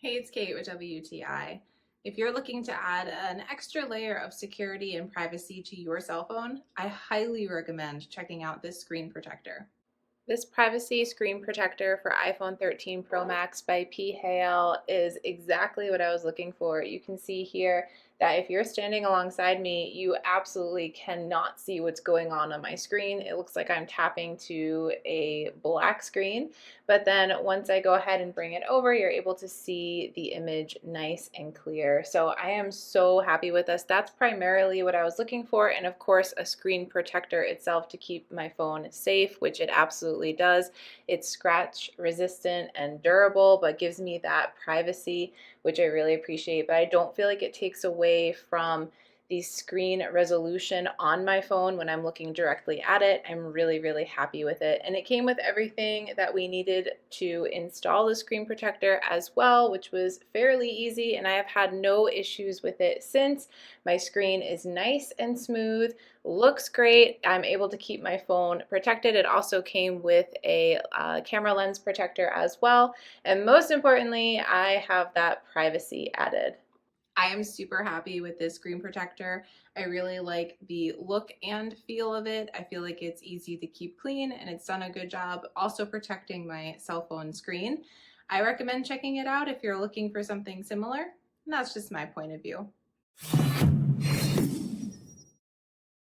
Hey, it's Kate with WTI. If you're looking to add an extra layer of security and privacy to your cell phone, I highly recommend checking out this screen protector. This privacy screen protector for iPhone 13 Pro Max by Pehael is exactly what I was looking for. You can see here that if you're standing alongside me, you absolutely cannot see what's going on my screen. It looks like I'm tapping to a black screen, but then once I go ahead and bring it over, you're able to see the image nice and clear. So I am so happy with this. That's primarily what I was looking for, and of course a screen protector itself to keep my phone safe, which it absolutely does. It's scratch resistant and durable, but gives me that privacy, which I really appreciate. But I don't feel like it takes away from the screen resolution on my phone when I'm looking directly at it. I'm really, really happy with it. And it came with everything that we needed to install the screen protector as well, which was fairly easy, and I have had no issues with it since. My screen is nice and smooth, looks great. I'm able to keep my phone protected. It also came with a camera lens protector as well. And most importantly, I have that privacy added. I am super happy with this screen protector. I really like the look and feel of it. I feel like it's easy to keep clean and it's done a good job also protecting my cell phone screen. I recommend checking it out if you're looking for something similar, and that's just my point of view.